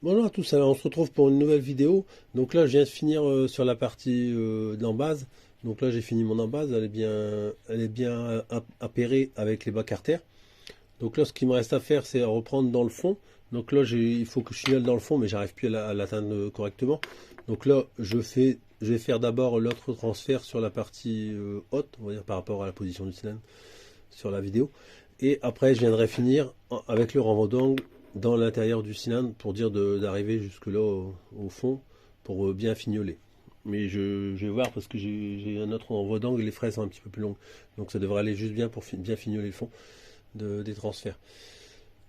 Bonjour à tous, alors on se retrouve pour une nouvelle vidéo. Donc là je viens de finir sur la partie d'embase. Donc là j'ai fini mon embase, elle est bien appairée avec les bas carters. Donc là ce qu'il me reste à faire c'est à reprendre dans le fond. Donc là il faut que je signale dans le fond mais j'arrive plus à l'atteindre correctement. Donc là je vais faire d'abord l'autre transfert sur la partie haute, on va dire par rapport à la position du cylindre sur la vidéo. Et après, je viendrai finir avec le renvoi d'angle dans l'intérieur du cylindre pour dire d'arriver jusque là au fond pour bien fignoler. Mais je vais voir parce que j'ai un autre renvoi d'angle et les fraises sont un petit peu plus longues. Donc ça devrait aller juste bien pour bien fignoler le fond des transferts.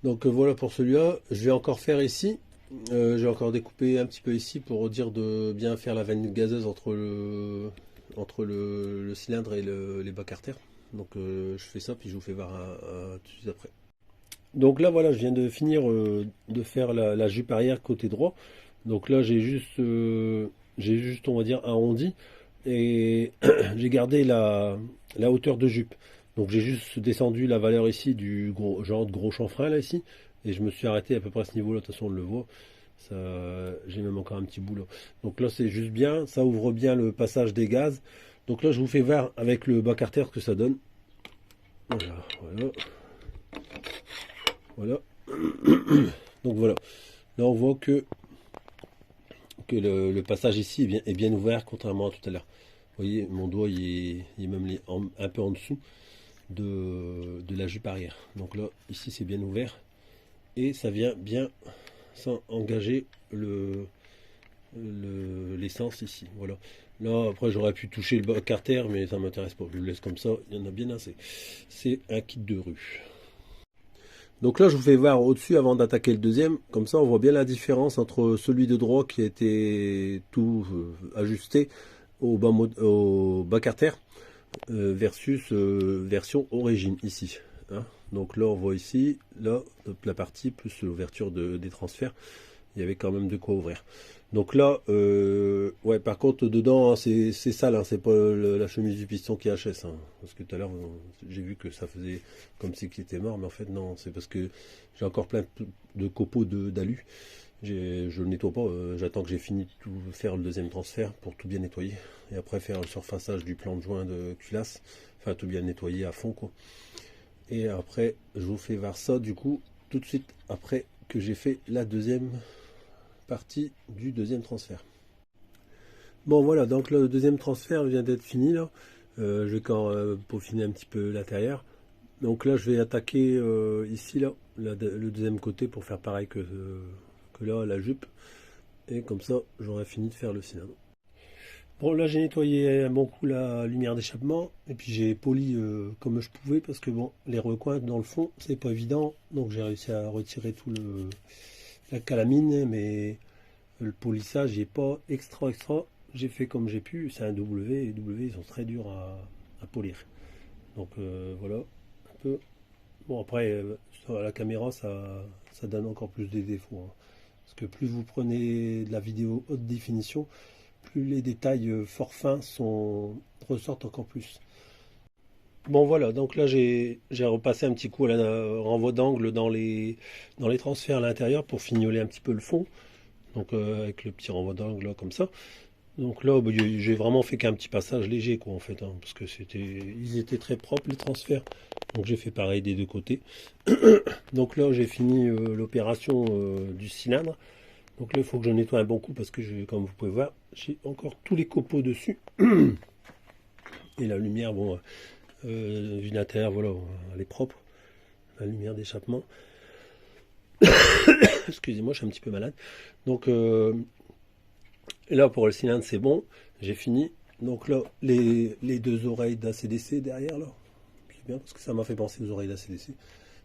Donc voilà pour celui-là. Je vais encore faire ici. Je vais encore découper un petit peu ici pour dire de bien faire la veine gazeuse entre le cylindre et les bas carters. Donc je fais ça puis je vous fais voir tout de suite après. Donc là voilà, je viens de finir de faire la jupe arrière côté droit. Donc là j'ai juste on va dire arrondi et j'ai gardé la hauteur de jupe. Donc j'ai juste descendu la valeur ici du gros genre de gros chanfrein là ici et je me suis arrêté à peu près à ce niveau-là. De toute façon on le voit. Ça, j'ai même encore un petit bout là. Donc là c'est juste bien, ça ouvre bien le passage des gaz. Donc là je vous fais voir avec le bas carter ce que ça donne. Voilà, voilà, voilà. Donc voilà. Là on voit que le passage ici est bien ouvert contrairement à tout à l'heure. Vous voyez, mon doigt il est même un peu en dessous de la jupe arrière. Donc là, ici c'est bien ouvert et ça vient bien sans engager l'essence ici. Voilà. Là, après j'aurais pu toucher le bas carter, mais ça m'intéresse pas. Je le laisse comme ça, il y en a bien assez. C'est un kit de rue. Donc là, je vous fais voir au-dessus avant d'attaquer le deuxième. Comme ça, on voit bien la différence entre celui de droit qui a été tout ajusté au bas carter versus version origine ici. Hein. Donc là, on voit ici, là, la partie plus l'ouverture des transferts. Il y avait quand même de quoi ouvrir. Donc là, ouais, par contre, dedans, hein, c'est sale, hein, c'est pas la chemise du piston qui est HS. Hein, parce que tout à l'heure, j'ai vu que ça faisait comme si qu'il était mort, mais en fait, non, c'est parce que j'ai encore plein de copeaux d'alu. Je le nettoie pas, j'attends que j'ai fini de tout faire le deuxième transfert pour tout bien nettoyer. Et après, faire le surfaçage du plan de joint de culasse, enfin, tout bien nettoyer à fond, quoi. Et après, je vous fais voir ça, du coup, tout de suite après que j'ai fait la deuxième partie du deuxième transfert. Bon voilà, donc le deuxième transfert vient d'être fini là. Je vais encore peaufiner un petit peu l'intérieur. Donc là je vais attaquer ici là, le deuxième côté pour faire pareil que là, la jupe. Et comme ça j'aurai fini de faire le cylindre. Bon là j'ai nettoyé un bon coup la lumière d'échappement et puis j'ai poli comme je pouvais parce que bon les recoins dans le fond c'est pas évident. Donc j'ai réussi à retirer tout la calamine mais le polissage n'est pas extra. J'ai fait comme j'ai pu. C'est un W. Et W, ils sont très durs à polir. Donc voilà. Un peu. Bon, après, sur la caméra, ça donne encore plus des défauts. Hein. Parce que plus vous prenez de la vidéo haute définition, plus les détails fort fins ressortent encore plus. Bon voilà, donc là j'ai repassé un petit coup à la renvoi d'angle dans les transferts à l'intérieur pour fignoler un petit peu le fond. Donc avec le petit renvoi d'angle là, comme ça. Donc là, bah, j'ai vraiment fait qu'un petit passage léger, quoi, en fait, hein, parce que ils étaient très propres les transferts. Donc j'ai fait pareil des deux côtés. Donc là, j'ai fini l'opération du cylindre. Donc là, il faut que je nettoie un bon coup parce que, comme vous pouvez voir, j'ai encore tous les copeaux dessus. Et la lumière, bon, vue d'intérieur, voilà, elle est propre. La lumière d'échappement. Excusez-moi, je suis un petit peu malade. Donc là, pour le cylindre, c'est bon. J'ai fini. Donc là, les deux oreilles d'ACDC derrière, là. C'est bien parce que ça m'a fait penser aux oreilles d'ACDC. C'est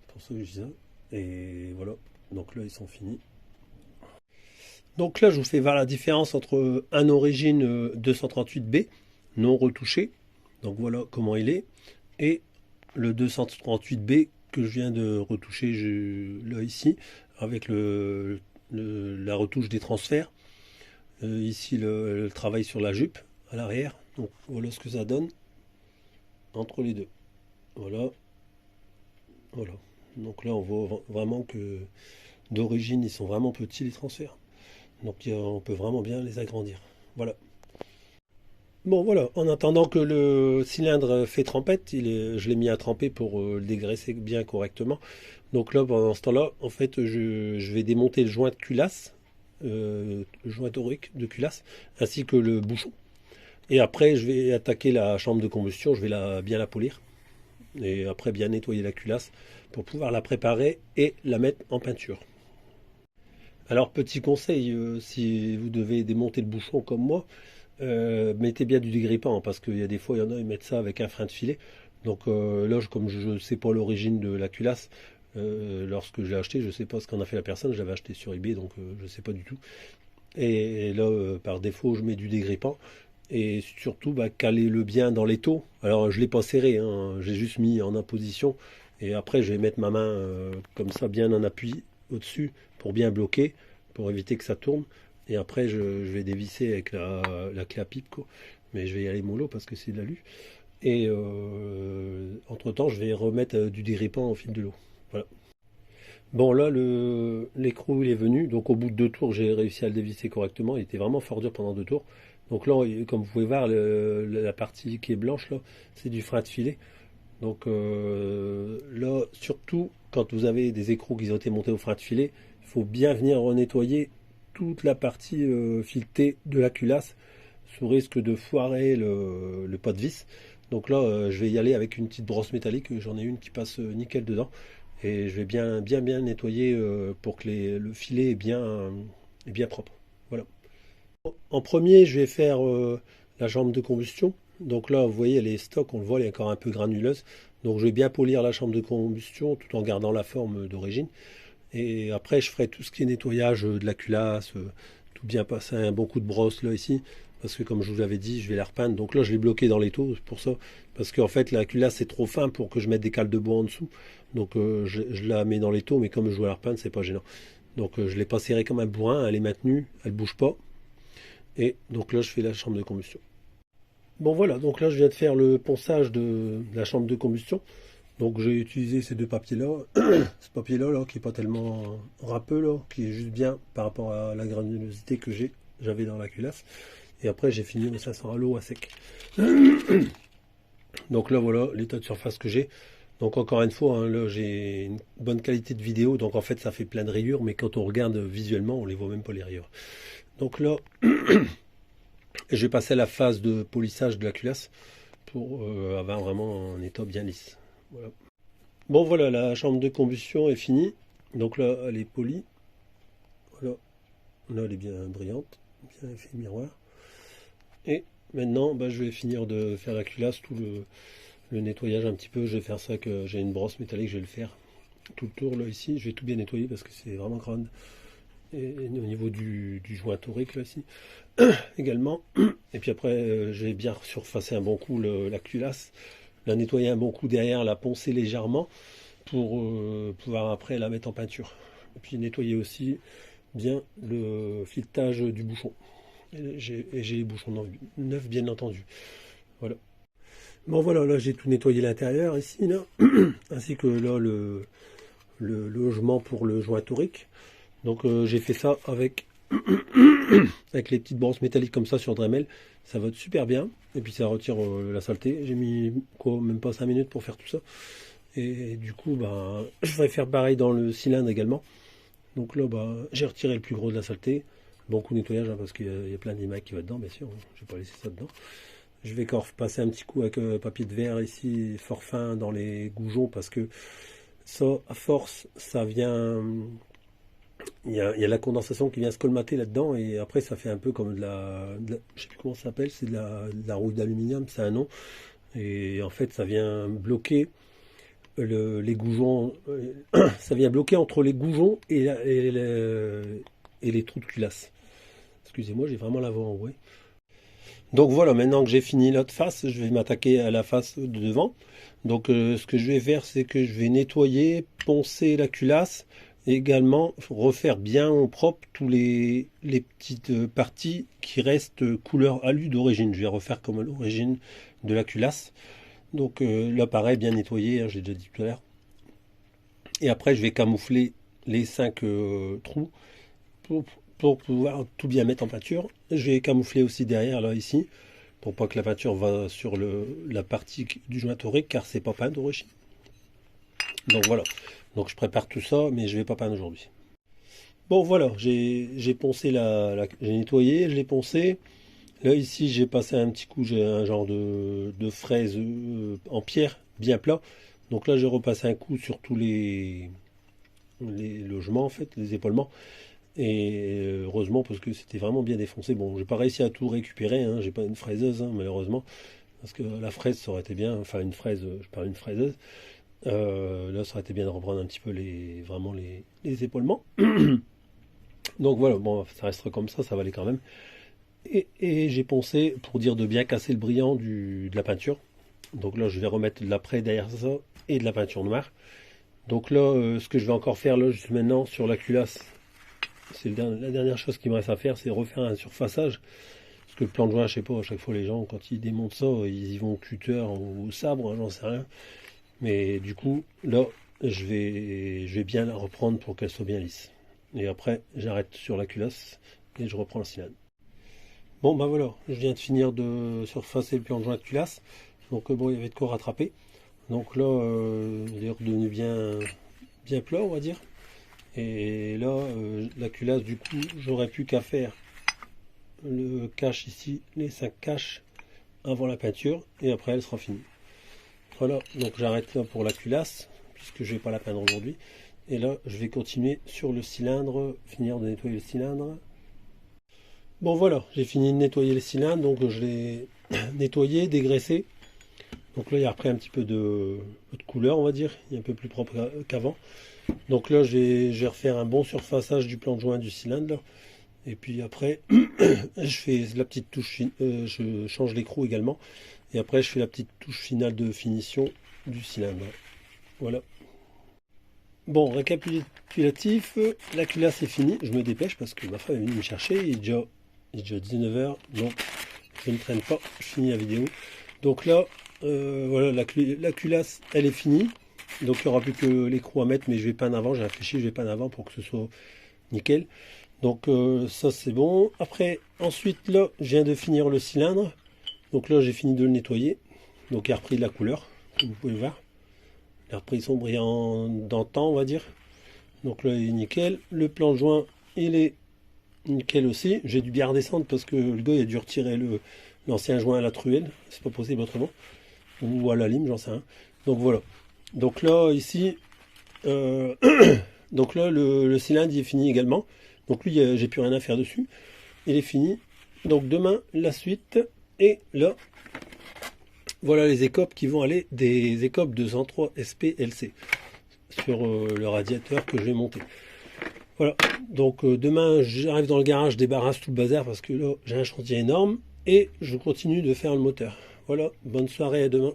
pour ça que je dis ça. Et voilà. Donc là, ils sont finis. Donc là, je vous fais voir la différence entre un origine 238B non retouché. Donc voilà comment il est. Et le 238B que je viens de retoucher là ici avec la retouche des transferts. Ici le travail sur la jupe à l'arrière. Donc voilà ce que ça donne entre les deux. Voilà, voilà. Donc là on voit vraiment que d'origine, ils sont vraiment petits les transferts. Donc on peut vraiment bien les agrandir. Voilà. Bon voilà, en attendant que le cylindre fait trempette, je l'ai mis à tremper pour le dégraisser bien correctement. Donc là, pendant ce temps-là, en fait, je vais démonter le joint de culasse, le joint torique de culasse, ainsi que le bouchon. Et après, je vais attaquer la chambre de combustion, je vais bien la polir. Et après, bien nettoyer la culasse pour pouvoir la préparer et la mettre en peinture. Alors, petit conseil, si vous devez démonter le bouchon comme moi, mettez bien du dégrippant, parce qu'il y a des fois, il y en a, ils mettent ça avec un frein de filet. Donc là, comme je ne sais pas l'origine de la culasse, lorsque je l'ai acheté, je ne sais pas ce qu'en a fait la personne, je l'avais acheté sur eBay, donc je ne sais pas du tout. Et là, par défaut, je mets du dégrippant. Et surtout, calez-le bien dans l'étau. Alors, je ne l'ai pas serré, hein, j'ai juste mis en imposition. Et après, je vais mettre ma main comme ça, bien en appui au-dessus, pour bien bloquer, pour éviter que ça tourne. Et après, je vais dévisser avec la clé à pipe, quoi. Mais je vais y aller mollo parce que c'est de l'alu. Et entre-temps, je vais remettre du déripant au fil de l'eau. Voilà. Bon, là, l'écrou, il est venu. Donc, au bout de 2 tours, j'ai réussi à le dévisser correctement. Il était vraiment fort dur pendant 2 tours. Donc là, comme vous pouvez voir, la partie qui est blanche, là, c'est du frein de filet. Donc là, surtout, quand vous avez des écrous qui ont été montés au frein de filet, il faut bien venir renettoyer toute la partie filetée de la culasse, sous risque de foirer le pot de vis. Donc là, je vais y aller avec une petite brosse métallique. J'en ai une qui passe nickel dedans. Et je vais bien nettoyer pour que le filet est bien propre. Voilà. En premier, je vais faire la chambre de combustion. Donc là, vous voyez, elle est stock, on le voit, elle est encore un peu granuleuse. Donc je vais bien polir la chambre de combustion tout en gardant la forme d'origine. Et après, je ferai tout ce qui est nettoyage de la culasse, tout bien passer un bon coup de brosse là ici. Parce que comme je vous l'avais dit, je vais la repeindre. Donc là, je l'ai bloqué dans l'étau, c'est pour ça. Parce qu'en fait, la culasse est trop fin pour que je mette des cales de bois en dessous. Donc je la mets dans l'étau, mais comme je vais la repeindre, c'est pas gênant. Donc je ne l'ai pas serrée comme un bourrin, elle est maintenue, elle ne bouge pas. Et donc là, je fais la chambre de combustion. Bon voilà, donc là, je viens de faire le ponçage de la chambre de combustion. Donc j'ai utilisé ces 2 papiers-là. Ce papier-là, là, qui n'est pas tellement râpeux, là, qui est juste bien par rapport à la granulosité que j'avais dans la culasse. Et après, j'ai fini le 500 à l'eau à sec. Donc là, voilà l'état de surface que j'ai. Donc encore une fois, hein, là, j'ai une bonne qualité de vidéo. Donc en fait, ça fait plein de rayures. Mais quand on regarde visuellement, on les voit même pas les rayures. Donc là, je vais passer à la phase de polissage de la culasse pour avoir vraiment un état bien lisse. Voilà. Bon voilà, la chambre de combustion est finie. Donc là, elle est polie. Voilà. Là, elle est bien brillante. Bien effet miroir. Et maintenant, je vais finir de faire la culasse, tout le nettoyage un petit peu. Je vais faire ça que j'ai une brosse métallique, je vais le faire tout le tour là ici. Je vais tout bien nettoyer parce que c'est vraiment grande. Et au niveau du joint torique là ici également. Et puis après, j'ai bien surfacé un bon coup la culasse, la nettoyer un bon coup derrière, la poncer légèrement pour pouvoir après la mettre en peinture. Et puis nettoyer aussi bien le filetage du bouchon. Et j'ai les bouchons neufs bien entendu. Voilà. Bon voilà, là j'ai tout nettoyé l'intérieur ici, là, ainsi que là le logement pour le joint torique. Donc j'ai fait ça avec les petites brosses métalliques comme ça sur Dremel. Ça va super bien. Et puis ça retire la saleté. J'ai mis même pas 5 minutes pour faire tout ça. Et du coup, je vais faire pareil dans le cylindre également. Donc là, j'ai retiré le plus gros de la saleté. Bon coup de nettoyage, hein, parce qu'il y a plein d'images qui va dedans, bien sûr. Je vais pas laisser ça dedans. Je vais encore passer un petit coup avec papier de verre ici, fort fin dans les goujons, parce que ça, à force, ça vient... Il y a la condensation qui vient se colmater là-dedans, et après ça fait un peu comme je sais plus comment ça s'appelle, c'est de la rouille d'aluminium, c'est un nom. Et en fait, ça vient bloquer les goujons, ça vient bloquer entre les goujons et les trous de culasse. Excusez-moi, j'ai vraiment la voix enrouée. Donc voilà, maintenant que j'ai fini l'autre face, je vais m'attaquer à la face de devant. Donc ce que je vais faire, c'est que je vais nettoyer, poncer la culasse, et également refaire bien au propre tous les petites parties qui restent couleur alu d'origine. Je vais refaire comme l'origine de la culasse. Donc là pareil, bien nettoyé, hein, j'ai déjà dit tout à l'heure. Et après je vais camoufler les 5 trous pour pouvoir tout bien mettre en peinture. Je vais camoufler aussi derrière, là, ici, pour pas que la peinture va sur la partie du joint torique, car c'est pas peint d'origine. Donc voilà, donc je prépare tout ça, mais je vais pas peindre aujourd'hui. Bon voilà, j'ai poncé j'ai nettoyé, je l'ai poncé. Là ici j'ai passé un petit coup, j'ai un genre de fraise en pierre bien plat. Donc là j'ai repassé un coup sur tous les logements en fait, les épaulements. Et heureusement parce que c'était vraiment bien défoncé. Bon, j'ai pas réussi à tout récupérer, hein, j'ai pas une fraiseuse hein, malheureusement. Parce que la fraise ça aurait été bien, enfin une fraise, je parle d'une fraiseuse. Là ça aurait été bien de reprendre un petit peu vraiment les épaulements. Donc voilà, bon, ça restera comme ça va aller quand même. Et j'ai poncé pour dire de bien casser le brillant de la peinture. Donc là, je vais remettre de l'après derrière ça et de la peinture noire. Donc là, ce que je vais encore faire là, juste maintenant, sur la culasse, c'est la dernière chose qui me reste à faire, c'est refaire un surfaçage. Parce que le plan de joint, je sais pas, à chaque fois les gens, quand ils démontent ça, ils y vont au cutter ou au sabre, hein, j'en sais rien. Mais du coup, là, je vais bien la reprendre pour qu'elle soit bien lisse. Et après, j'arrête sur la culasse et je reprends le cylindre. Bon, bah voilà, je viens de finir de surfacer le plan de joint de culasse. Donc bon, il y avait de quoi rattraper. Donc là, il est redevenu bien plat, on va dire. Et là, la culasse, du coup, j'aurais plus qu'à faire le cache ici, les 5 caches avant la peinture. Et après, elle sera finie. Voilà, donc j'arrête là pour la culasse, puisque je vais pas la peindre aujourd'hui. Et là, je vais continuer sur le cylindre, finir de nettoyer le cylindre. Bon voilà, j'ai fini de nettoyer le cylindre, donc je l'ai nettoyé, dégraissé. Donc là, il a repris un petit peu de couleur, on va dire. Il est un peu plus propre qu'avant. Donc là, je vais refaire un bon surfaçage du plan de joint du cylindre. Là. Et puis après, je fais la petite touche, je change l'écrou également. Et après, je fais la petite touche finale de finition du cylindre. Voilà. Bon, récapitulatif, la culasse est finie. Je me dépêche parce que ma femme est venue me chercher. Il est déjà 19h, donc je ne traîne pas. Je finis la vidéo. Donc là, voilà, la culasse, elle est finie. Donc il n'y aura plus que l'écrou à mettre, mais je vais peindre avant. J'ai réfléchi, je vais peindre avant pour que ce soit nickel. Donc ça c'est bon. Après, ensuite là, je viens de finir le cylindre. Donc là, j'ai fini de le nettoyer. Donc il a repris de la couleur, comme vous pouvez le voir. Il a repris son brillant d'antan, on va dire. Donc là, il est nickel. Le plan de joint, il est nickel aussi. J'ai dû bien redescendre parce que le gars il a dû retirer l'ancien joint à la truelle. C'est pas possible autrement. Ou à la lime, j'en sais rien. Donc voilà. Donc là, ici, donc là, le cylindre il est fini également. Donc lui, j'ai plus rien à faire dessus. Il est fini. Donc demain, la suite. Et là, voilà les écopes qui vont aller des écopes 203 SPLC sur le radiateur que je vais monter. Voilà, donc demain j'arrive dans le garage, je débarrasse tout le bazar parce que là j'ai un chantier énorme et je continue de faire le moteur. Voilà, bonne soirée, à demain.